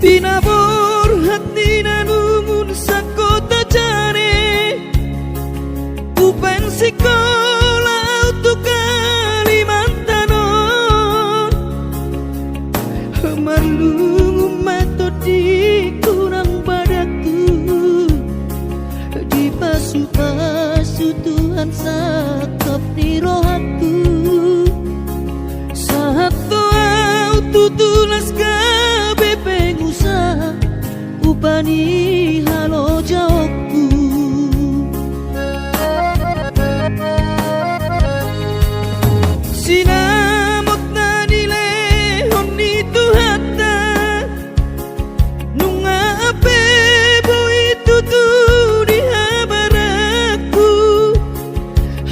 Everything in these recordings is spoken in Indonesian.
Tinabur hati nanumun sakota jane Upen sekolah untuk Kalimantanon Marlung metodi kurang padaku Di pasu-pasu Tuhan sakap di rohaku Saat doa tutulas gabe pengusaha Upani halo jawabku Sinamot na nilehon ni Tuhata Nunga ape boy tutu di habaraku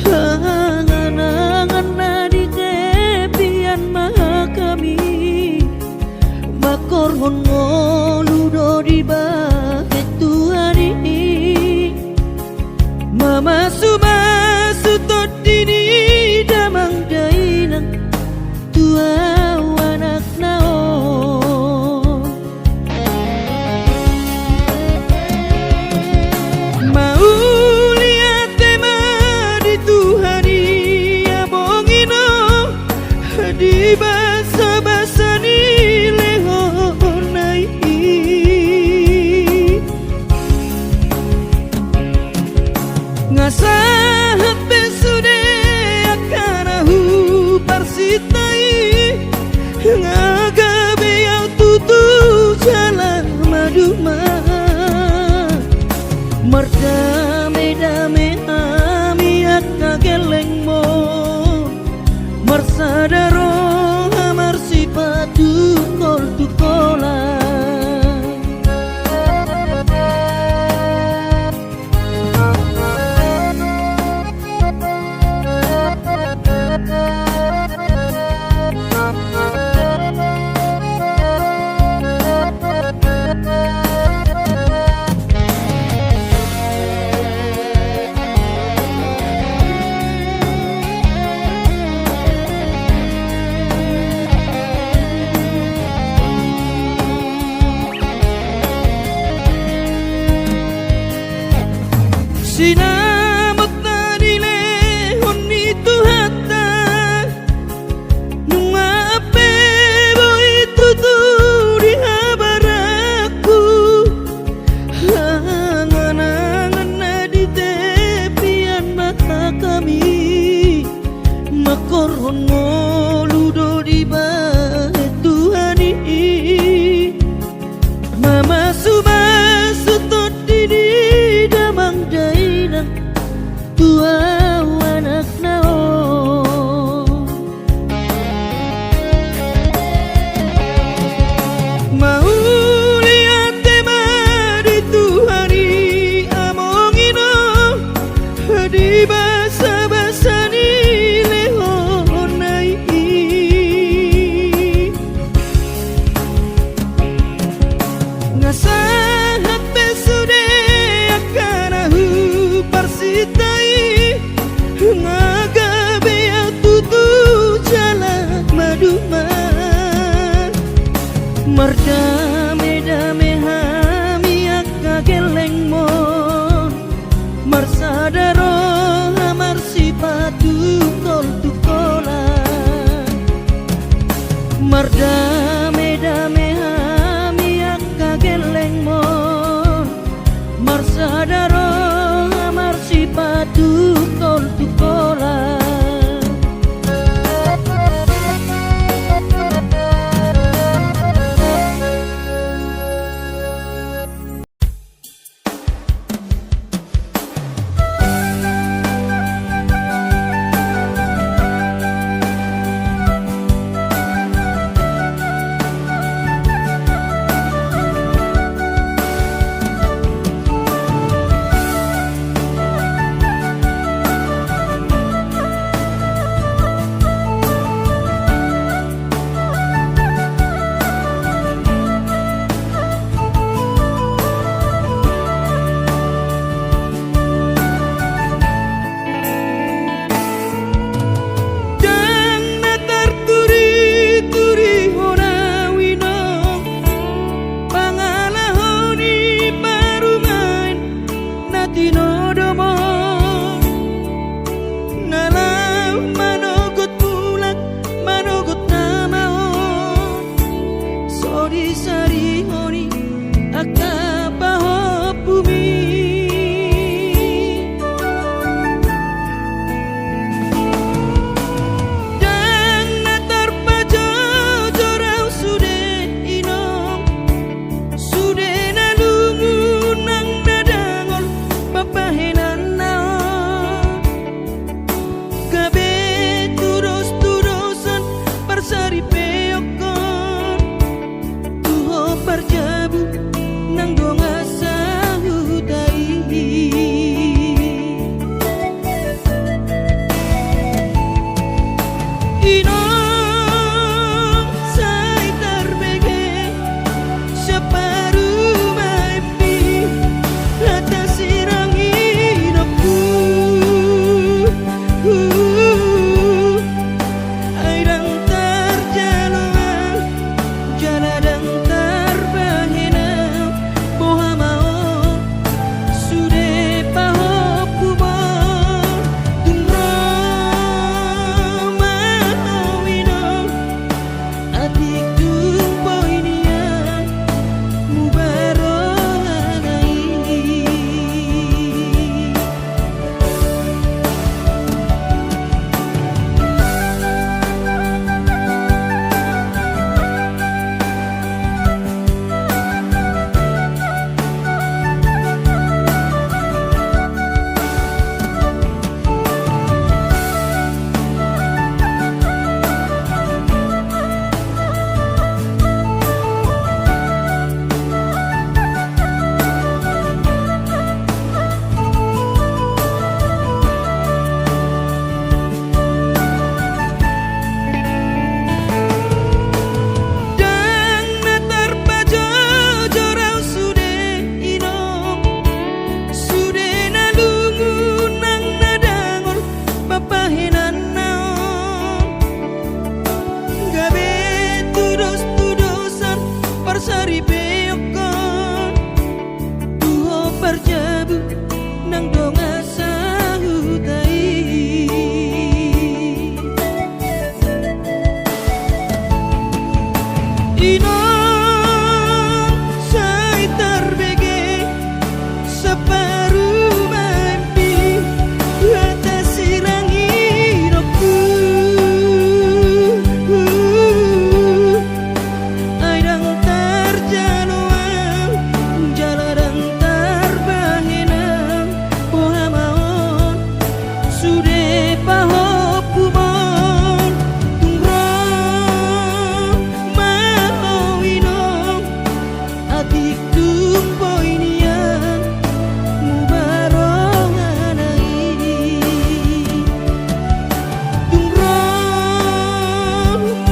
Hangan-hangan na di kepian maha kami Makorhon ngoludo di bahet Tuhan ini Mama sumasu todini damang dainang tua anak naon Mau lihat tema di Tuhani abongino di basa-basa ni lehonai Ngasahat besude akanahu parsitai Ngagabe yang tutu jalan maduma Merdame-dame amiak kageleng mo Mersadaro amar sipatu kol tukola Sinamot na nilehon ni Tuhata Nunga ape boy tutu di habaraku Hangan-hangan na di tepian mata kami Makorhon ngoludo di bahet Tuhan ini Mama sumasu todini damang dainang tua anak naon Mau lihat tema di Tuhani amongino di basa-basa ni lehonai Ngasahat besude akanahu parsitai Ngagabe yang tutu jalan maduma Merdame-dame hamiak kageleng mon Marsadaro amar sipatu kol tukola Merdame-dame hamiak kageleng mon Marsadaro amar sipatu kol tukola di sari honi akabaho bumi dan natar pajo jorau sude inom sude nalungu nang nadangol papahenan naon gabe turos-turosan parsari peokon tuho parjabu nang donga sahutai inom sai tarbege separu maipi rata sirang hidupku airang terjaluan jaladang terbahina boha mau sude paho kubor tungro mahawino adik tumpo inian mubarohanai dan natar pajo jorau sude inom sude nalungu nang nadangol papahenan naon gabe tudos-tudosan parsari peokon tuho parjabu nang donga sahutai inom sai tarbege separu mimpi rata sirang hidupku airang terjaluan jaladang terbahina boha maon sude paho kubon tungro mahawino adik tumpo inian mubarohanai tungro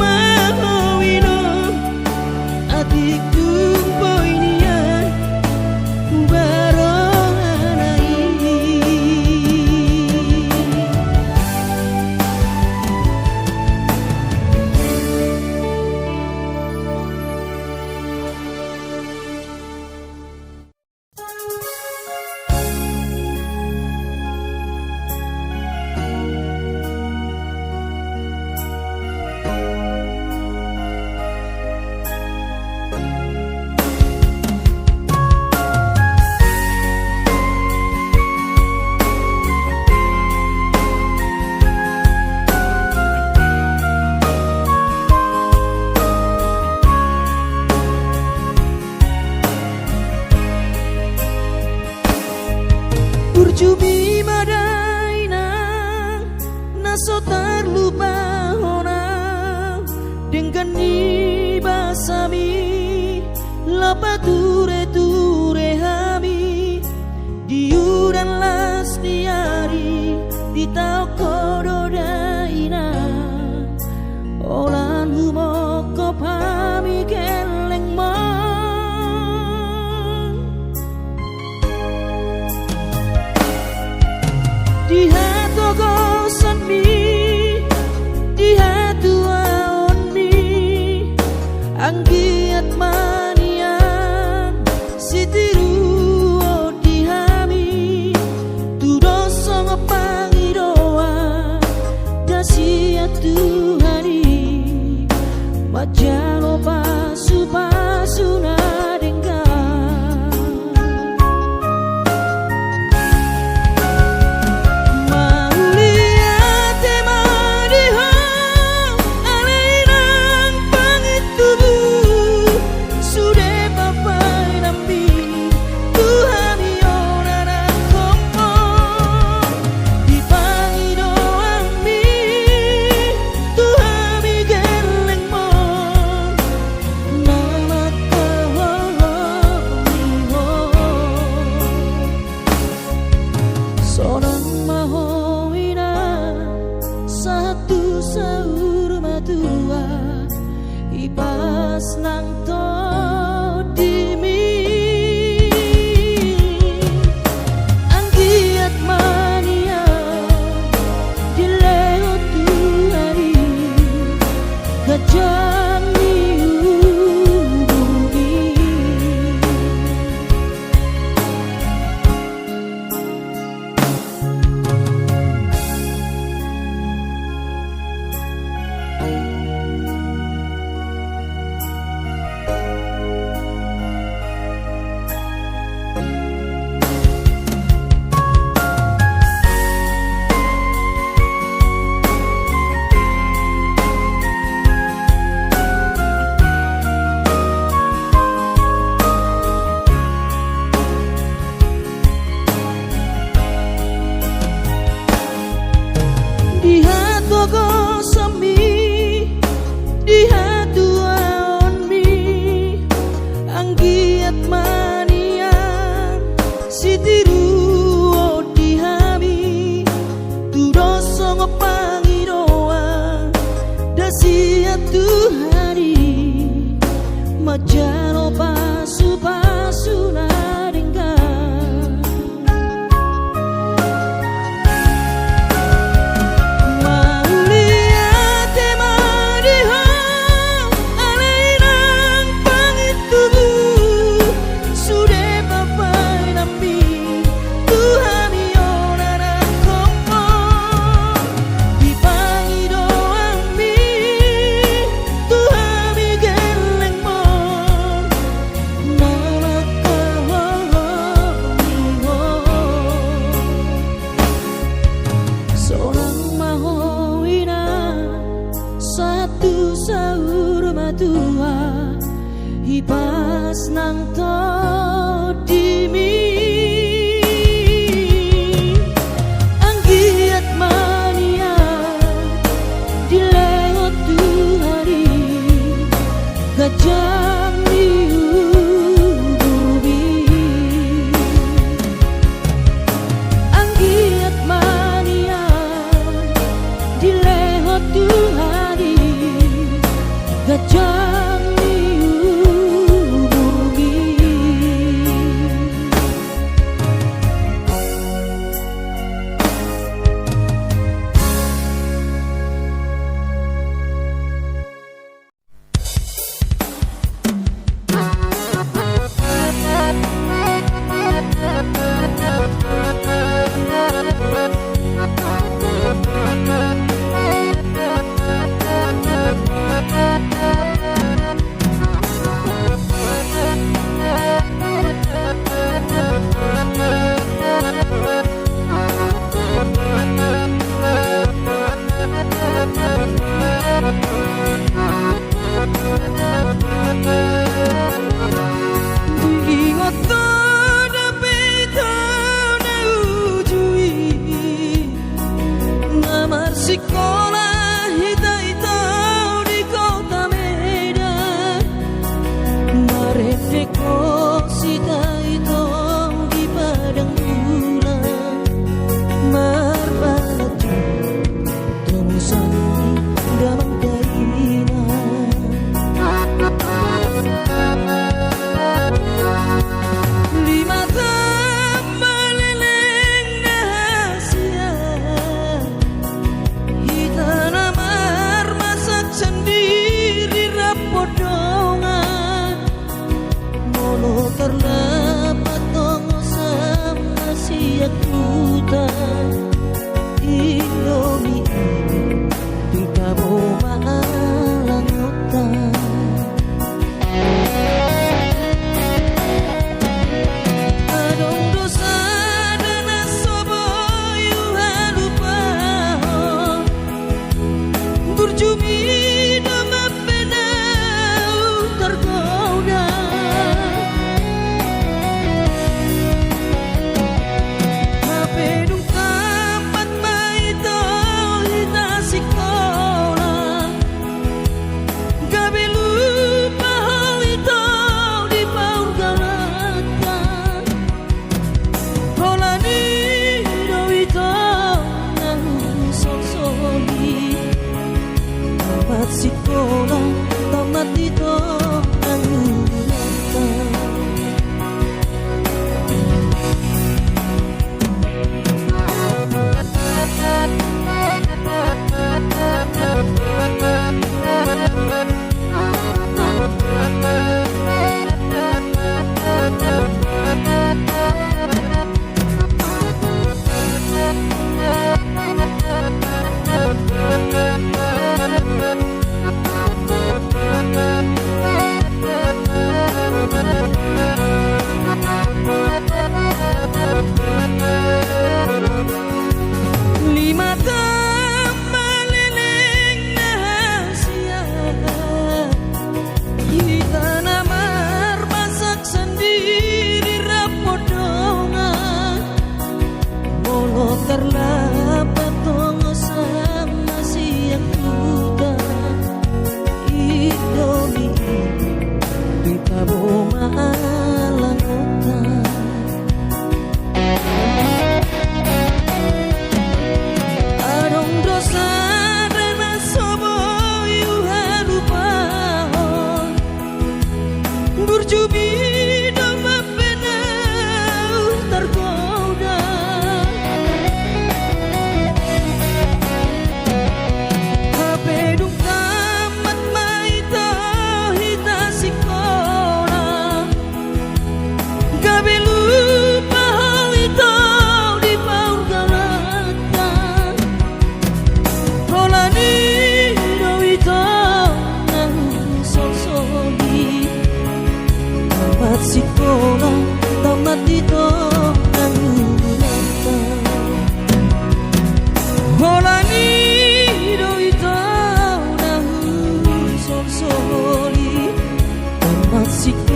mahawino adik tumpo inian mubarohanai Urjubi madaina naso terlupa hona dengan ni basami lapa ture hami diuran las diari di tau kododaina olan humoko pami keleng di hatu gosan mi di hatu aon mi anggiat manian sitiru di hami tudoso ngapangidoa dasiat Tuhani majalo pasupa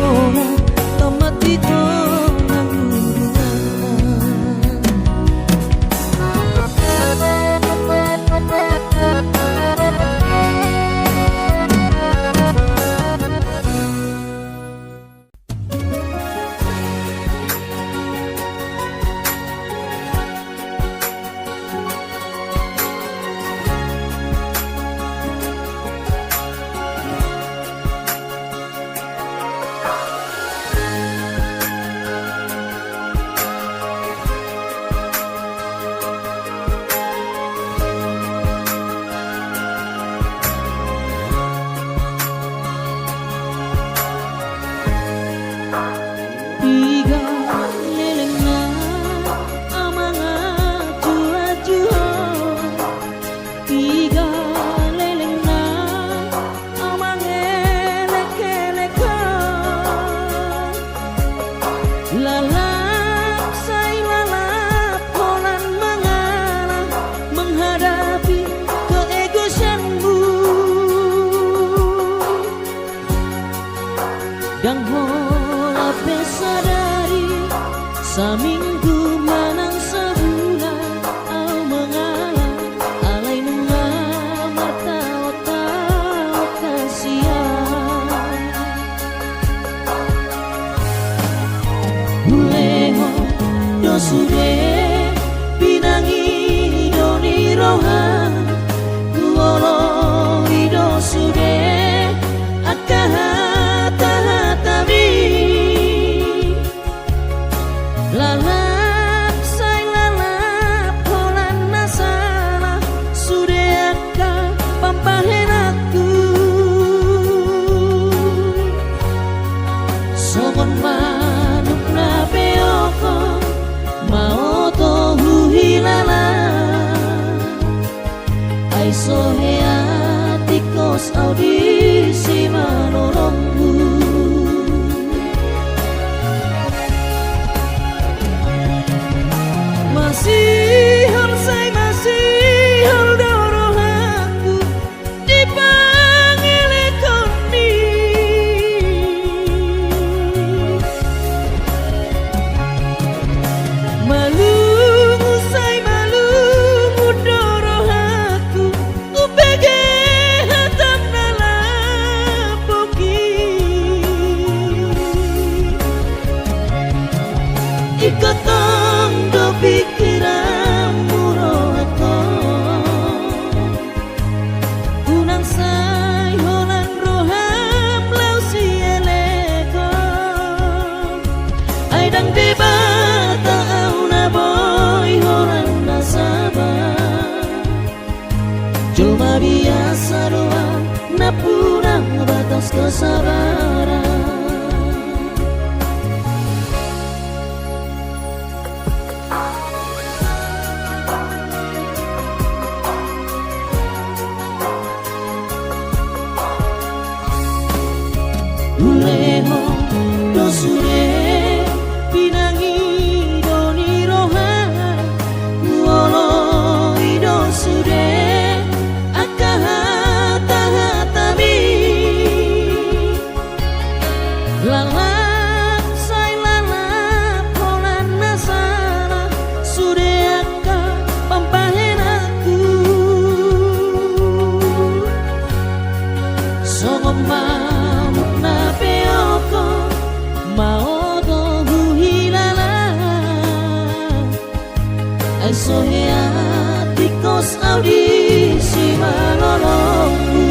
orang tamati tonang lalap say lalap polan mengalah menghadapi keegoisanmu dan hola sadari saminggu manang sebulan au mengalah alai nunga martawa-tawa kasihan Buleho dosude pinangi doni rohan Kuolo idosude akahatahatabi Lalap say lalap holan nasana sude akka pampahenaku Sogon manuk na peoko mau tohu hilala ai sohea tikos audisi manolongmu masih dorohaku dipangelekoni malungu dorohaku upege hatam nalapoki ikotong do pikiranmu rohako unang say holan roham lau si eleko aidang debata au na boy holan nasaba cuma biasa doang na purang batas kesabaran Buleho dosure pinangi doni rohan Kuolo idosude akahatahatabi Lalap say lalap holan nasana sude akka pampahenaku Sogomba na peoko mau tohu hilala ai sohea tikos audisi manolongmu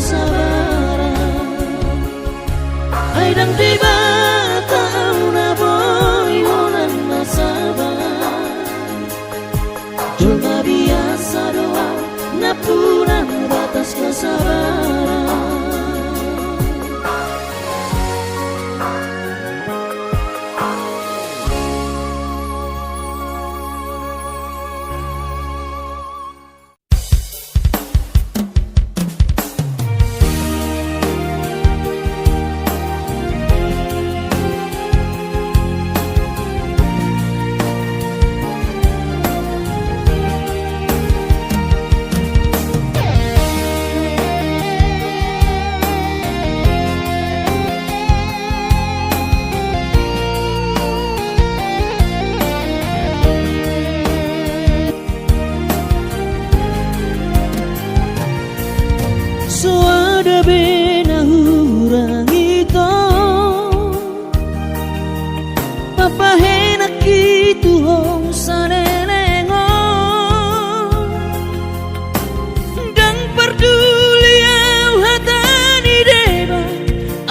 sabaran ay dang di batang na boy honan masabar cuma biasa doang napunan batas kesabaran.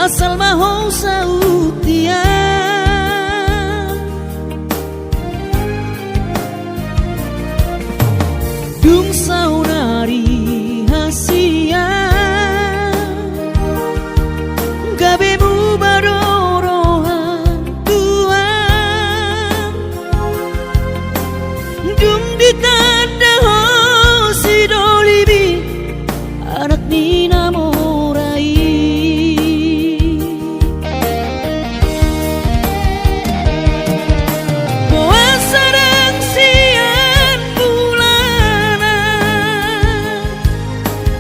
Asal maho sautia dung saunari hasia gabemu barorohan tuan dung ditanda ho si dolibi anak nina morai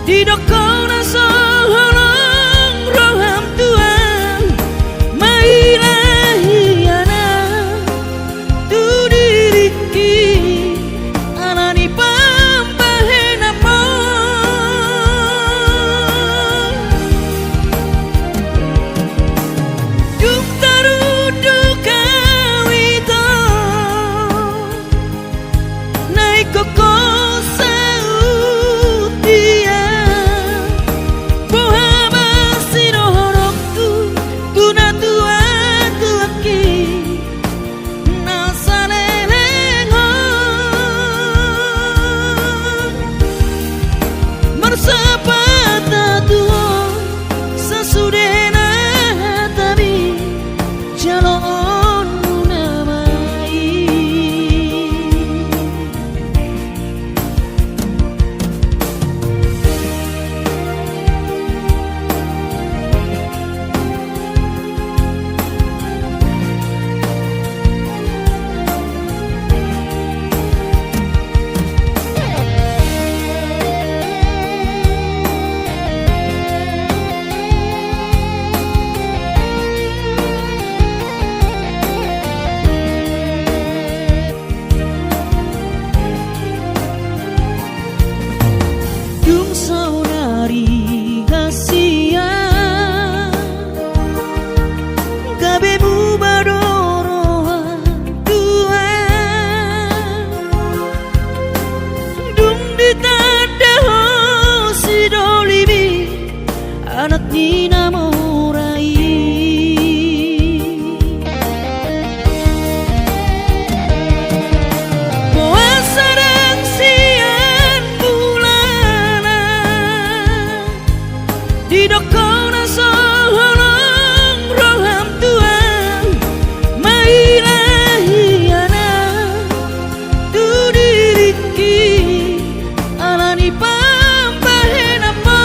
didokona soholong roham tuan mailahiana tu diriki anani pampahena mo duk tarudu kawito naik koko anak nina morai puasa dan siang bulana didokona soholong roham tuan mailahiana tu diriki alani pampahena mo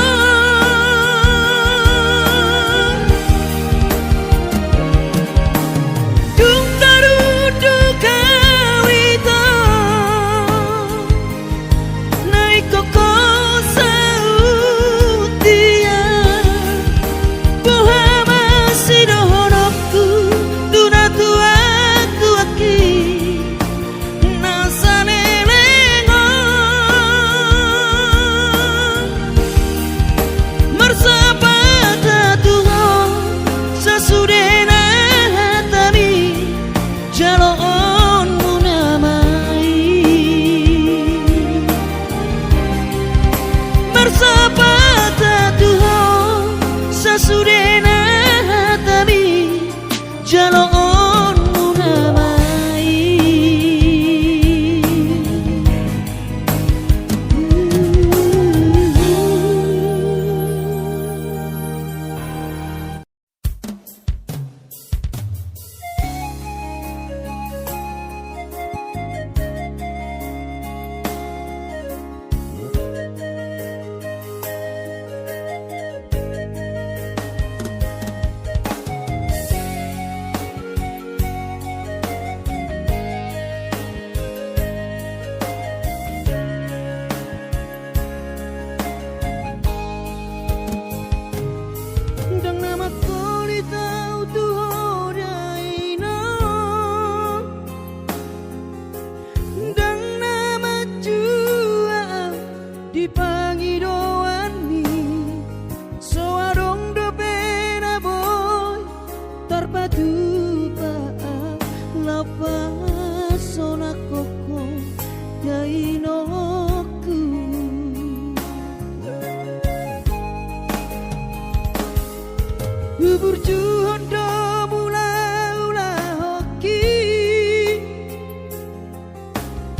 burjuhondo mula-ula hoki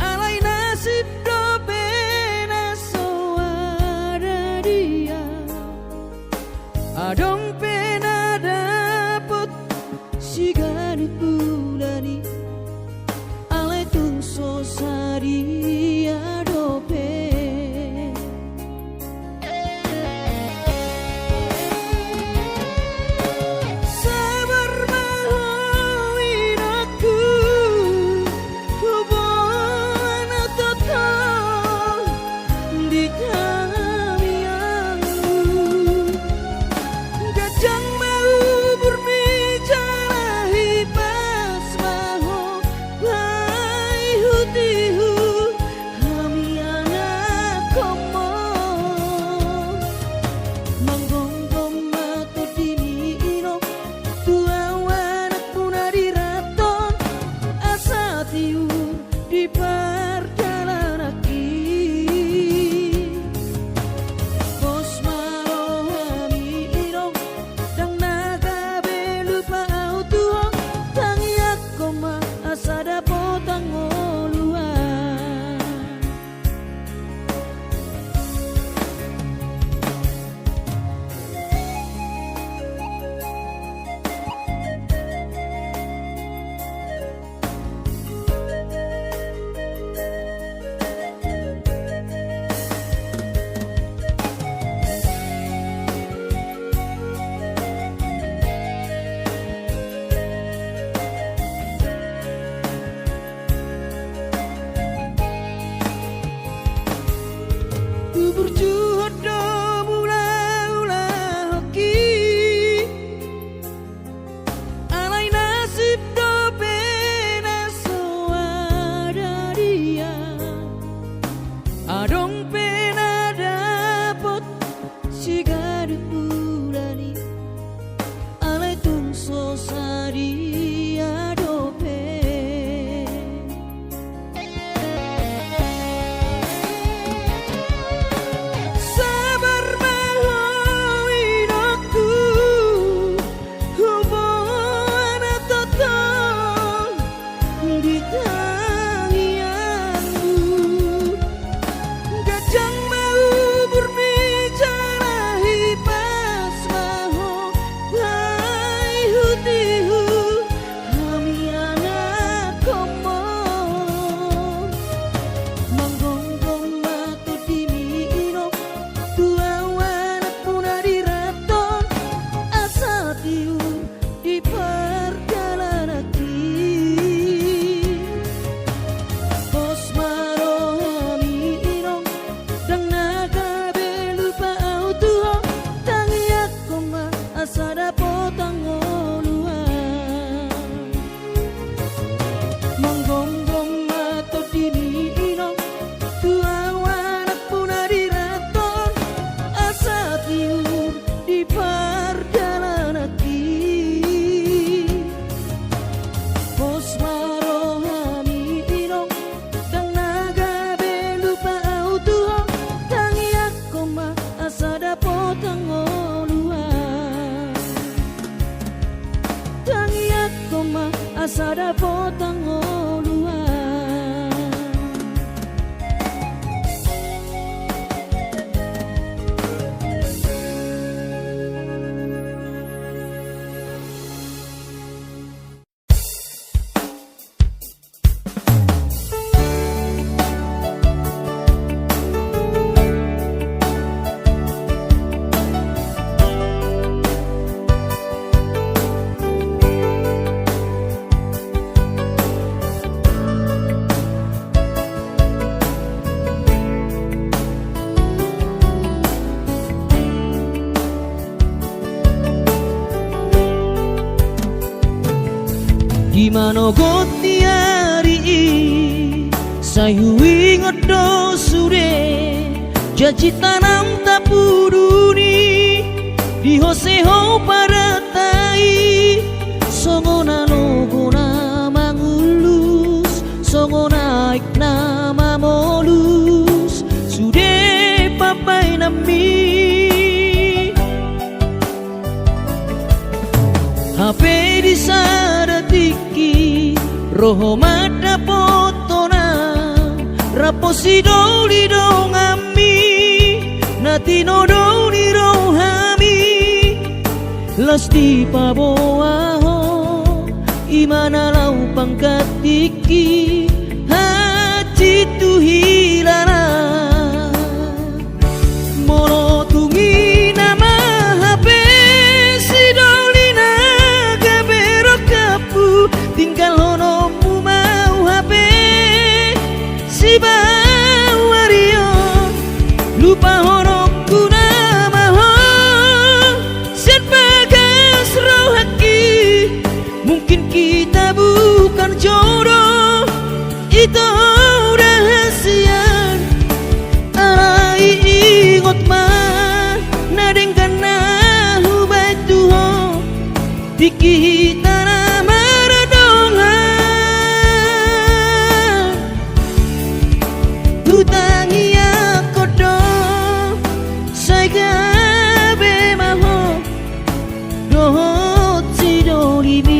alai nasib do pena soara dia adong pena dapet sigari bulani alai tungso sari adope burjuhondo mula-ula hoki alai nasib do pena soara dia adong pena dapet sigari bulani alai tungso sari adope asada potang olua Gimana goti hari sayui ngodo sure janji tanam tapuduni di hoseho pada tai songona logona mangulus songona ikna molus sude papai nami HP di sadatiki roho mata potona raposi doli dong ami nati no doli rohami lasti paboaho imana lau pangkatiki hati tu hilala mono tungi nama HP si dolina gabero kapu tinggal hono mu mau HP si bawario lupa hono kuna maho sen bagas rohaki mungkin kita bukan jodoh itu rahasia arai ingot mah nadengkan nahu batuho tiki tanah maradongan tutangi akodo saigabe maho dohot sidolibi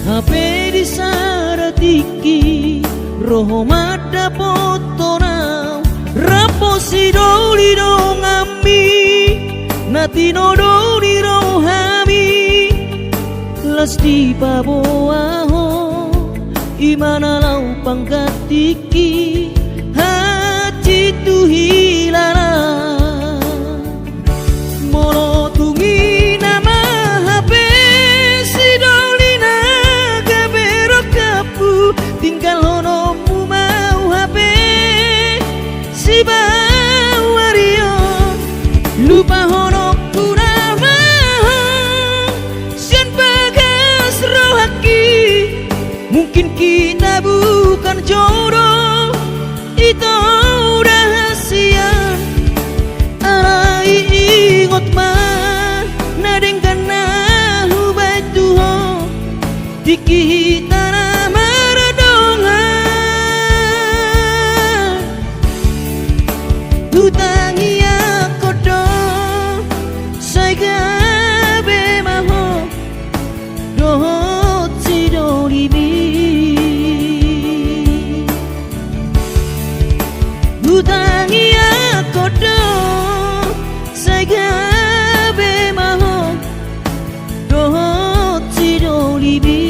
HP di sadatiki roho mata potona raposi doli dong ami nati no doli rohami lasti paboaho imana lau pangkatiki hati tu hilala mono tungi nama HP si dolina gabero kapu tinggal hono mu mau HP si bawario lupa hono kuna maho sen bagas rohaki mungkin kita bukan jodoh itu rahasia arai ingot mah nadengkan nahu batuho tiki tanah maradongan tutangi akodo saigabe maho dohot sidolibi tutangi akodo saigabe maho dohot sidolibi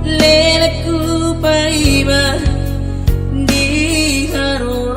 Leleku paiba di haro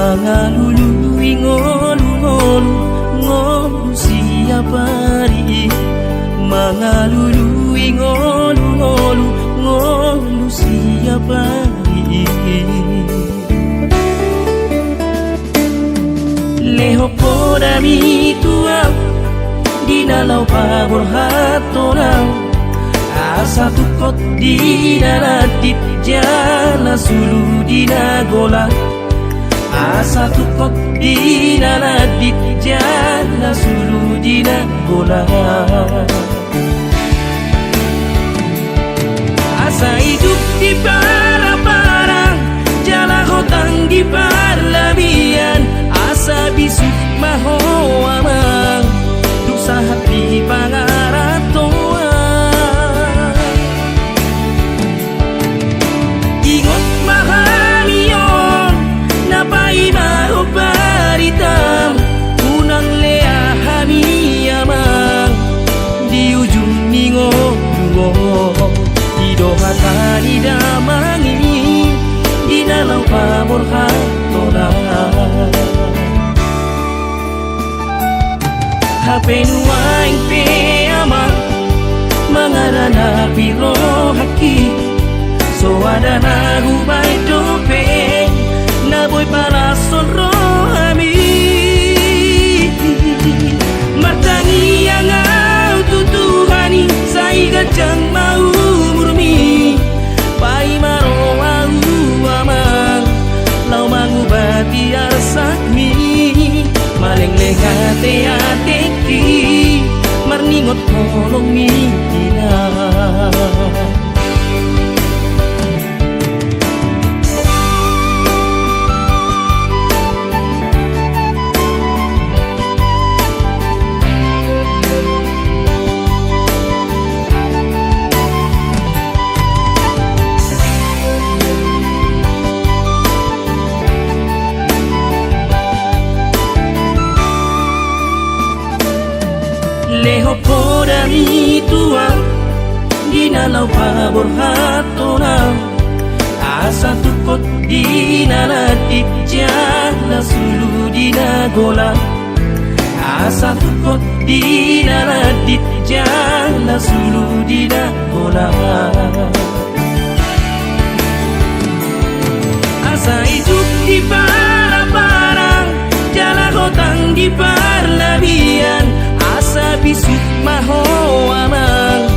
Mangalului ngolu siapa ri. Mangalului ngolu siapa ri. Leho poda mi tua dinalau pabor hatonau. Asa tukot dinanatip jana sulu dinagola. Asa tukot dinanatip jana sulu dinagola. Asa hidup di parang-parang, jala hotang di parlabian. Asa bisuk maho amang, dusa hati pangaratoa. Ingot mahalion, napai maho baritam. Unang lea hami amang, di ujung ningo Idoha tani damangi, di dalam pamor hatona. Hape nuaing pe amang, mangarana piro haki. So ada nagu bai dope, na boy para sonro ami. Martangi yang au tutuhani, sai gajang mau murmi. Pai maro au amang, lau mangubati arsakmi. Maleng lehate ateki, marningot kolong mina. Leho poda mi tua dinalau pabor hatona. Asa tukot dinanatip jana sulu dinagola. Asa tukot dinanatip jana sulu dinagola. Asa hidup di parang-parang, jala hotang di parlabian. Asa bisuk maho amang,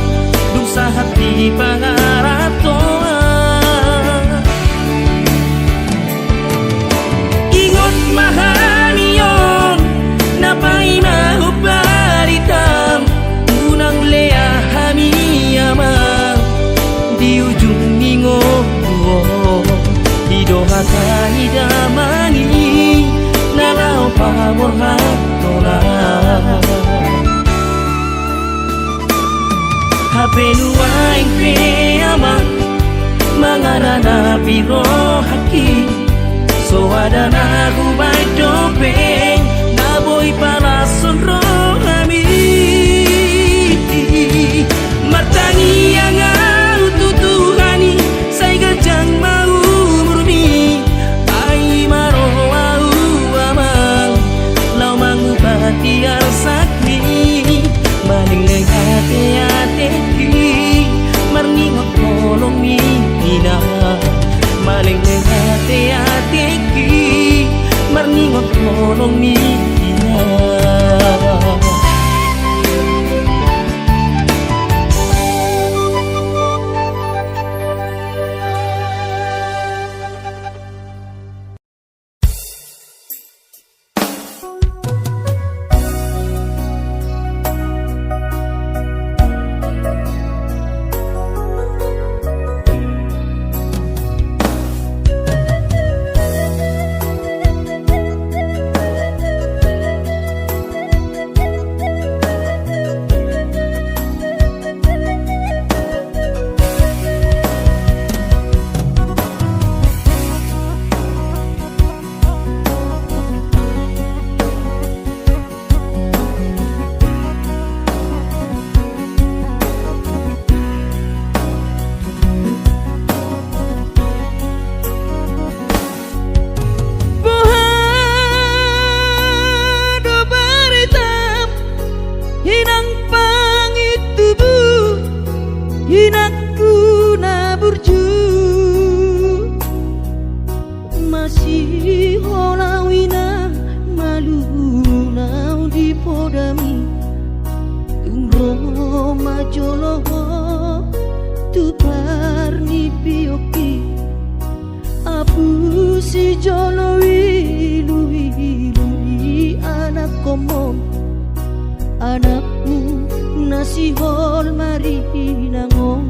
dusa hati pangaratoa. Ingot mahanion, napai mahu baritam. Unang lea hami amang, di ujung ningo Idoha tani damangi, nalau pamor hatona. Hape nuaing pe amang, mangarana piro haki. So ada nagu bai dopeng, na boy para sonro ami. Martangi yang au tutuhani, sai gajang mau murmi. Pai maro au amang, lau mangubati arsakmi. Maling lehate ateki, marningot kolong mina. Maling lehate ateki, marningot jolo tu parni pioki apu si jolo wilu anak komom anakmu nasi hol mari nangong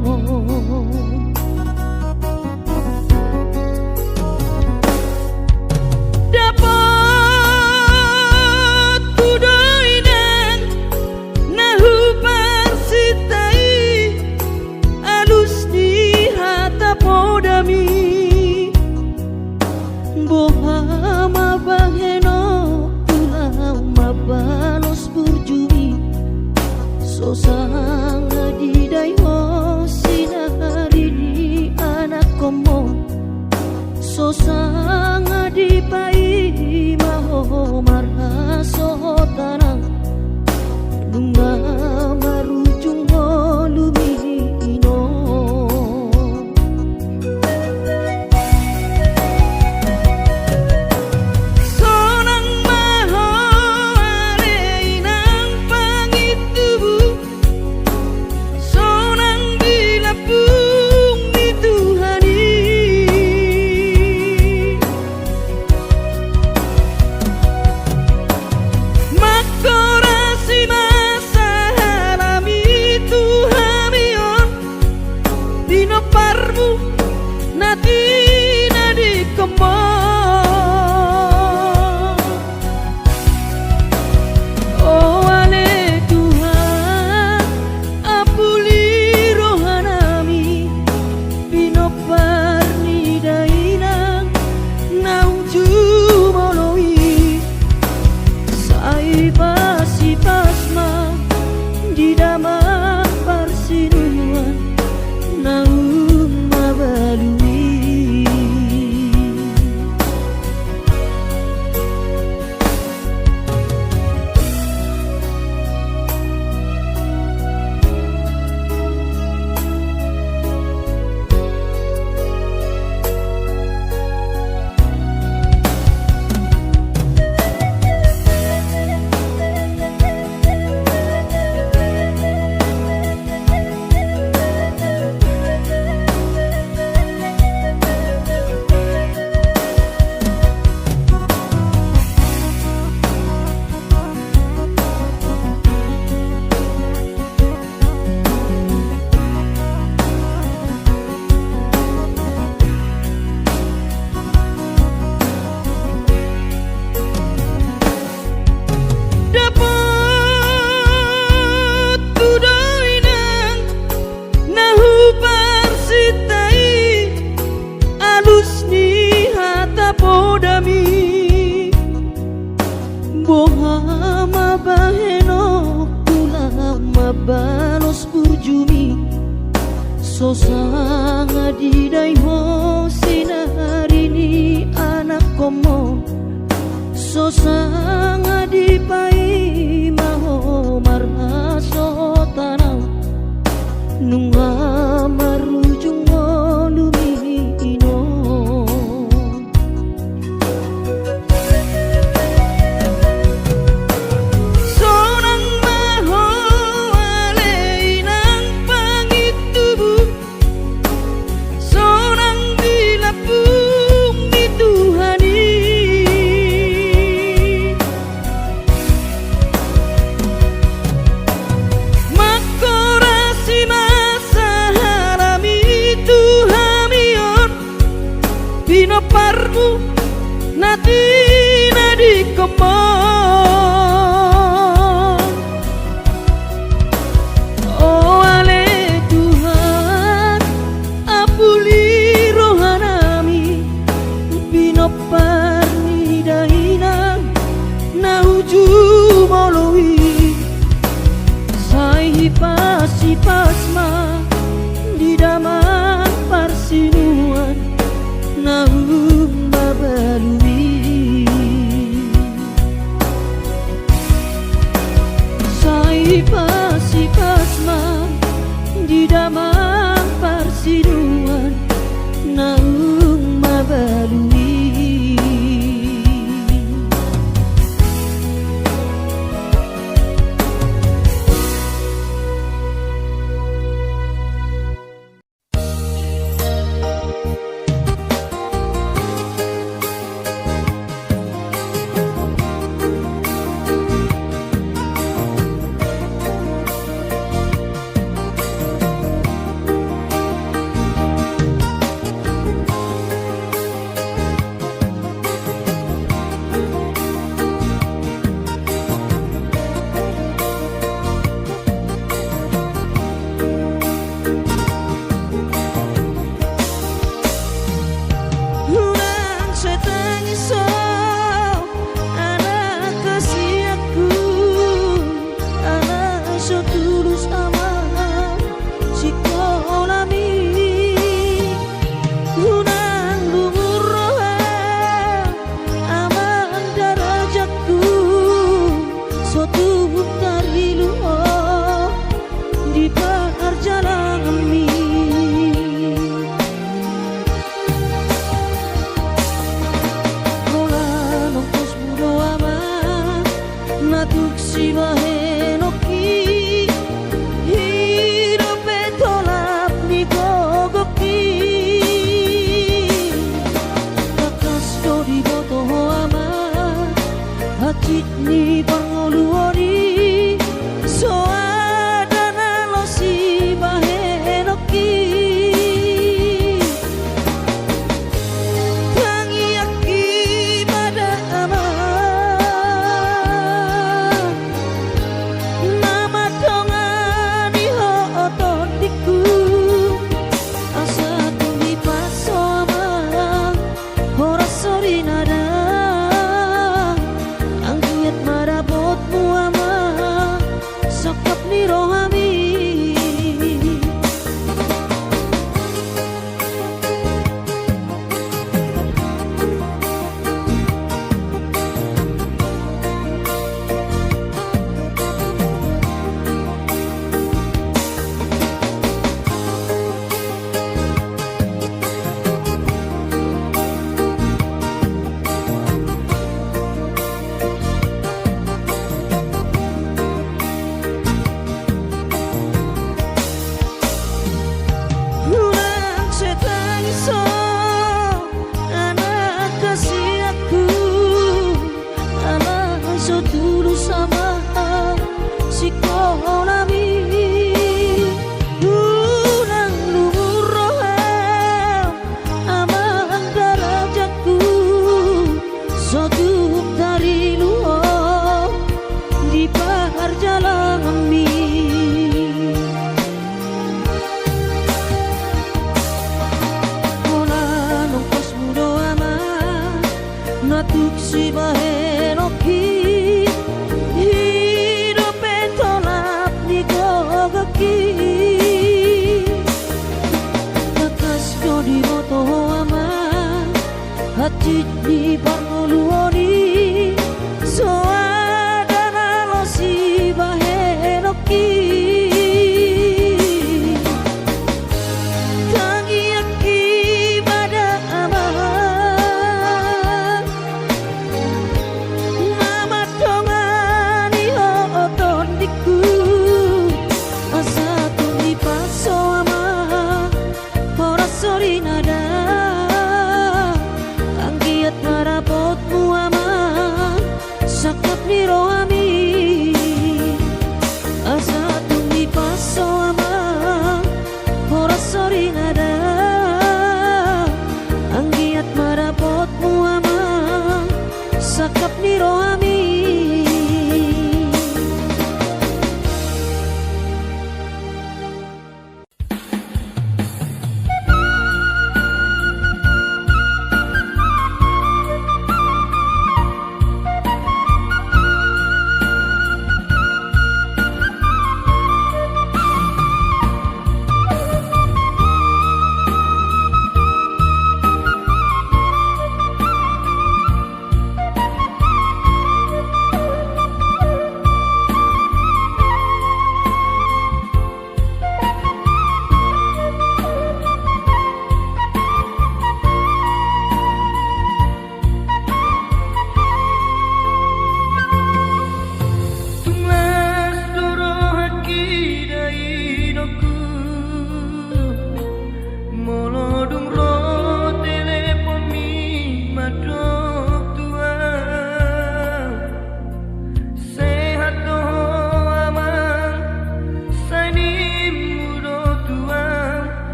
Sosanga di dayo sinari ni anak komo Sosanga di pai maho marha sohotana Lunga marujung holumino Sonang maho aleinang pangitubu Sonang dilapung ni Tuhani Makorasi masa halami Tuhamion Dino parmu nati nadi kemong Oh ale Tuhan apuli rohanami Bino parni dainang nauju moloi Sai pasi pasma di damang parsinuan naung mabalui Bohama baheno kulama balos burjumi Sosanga di dayo sinari ni anak komo Sosanga di pai maho marha sotanau Nunga marujung holumino Sonang maho aleinang pangitubu Sonang dilapung ni Tuhani Makorasi masa harami Tuhamion Bino parmu nati nadi kemong Oh ale Tuhan apuli rohanami Bino parni dainang nauju moloi Sai pasi pasma di damang parsinuan naung mabalui Sai pasi pasma di damang parsinuan naung mabalui suatu dari luo di perjalanan kami. Mola nongkos mudo ama natuk si bahenoki hidup tolap ni gogoki kakas dori boto ama hacit ni pangoluori soadana lo si bahenoki tangi aki pada ama nama dongani ho ototiku asa tumi paso ama ora sori nada angkiat marabotmu ama sokap ni rohami. Ulang setang iso anak kasih aku anak so tulus sama si kolami ulang luhur roham amang darajatku suatu dari luar di perjalanan kami. Natuk si bahenoki hidup tolap ni gogoki kakas kodi moto ama hati ni pangoluori soadana lo si bahenoki tangi aki pada ama nama dongani ho ototiku asa tumi paso ama ora sori nada angkiat marabotmu ama sakap ni rohami asa tumi paso ama ora sori nada angkiat marabotmu ama sakap ni rohami.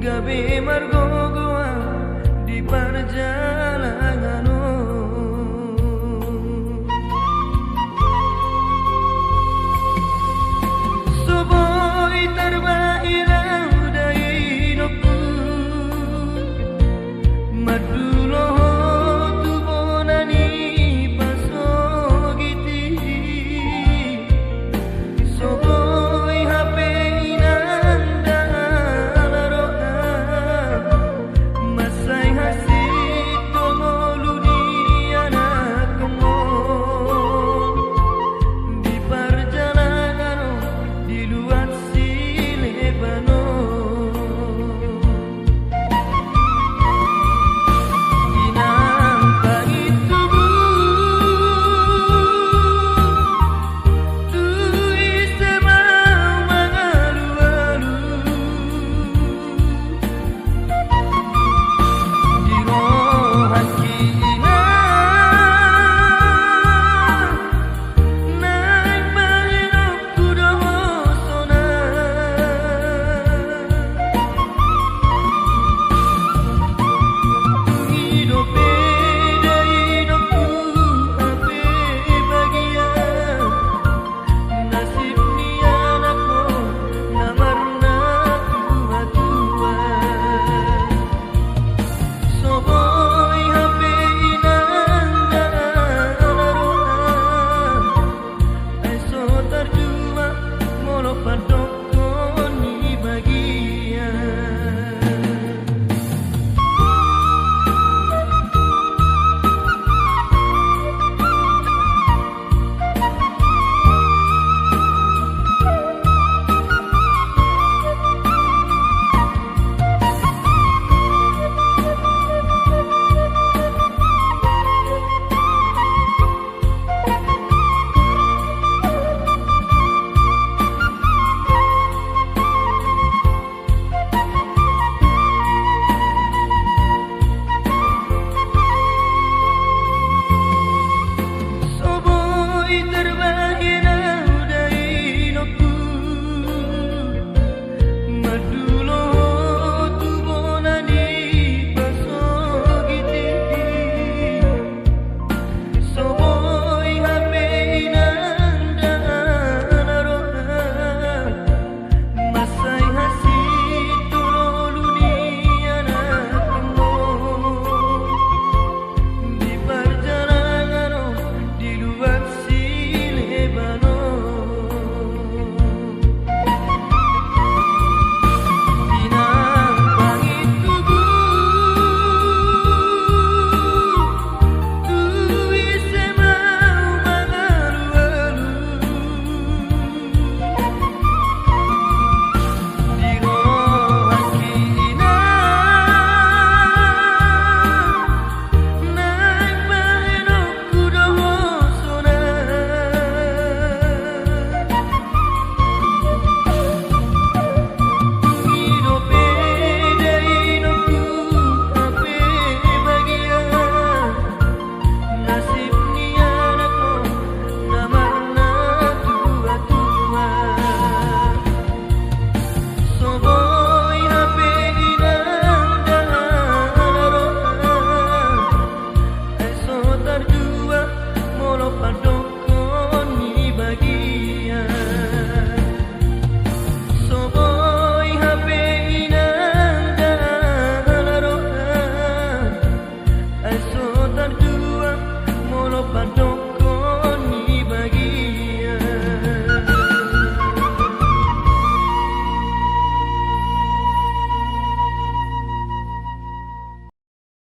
Gabe margogoa di perjalanan Soboy terbairau dari noku Madulo tu bonani pasogiti Soboy hape inanda alaroa Masai Padon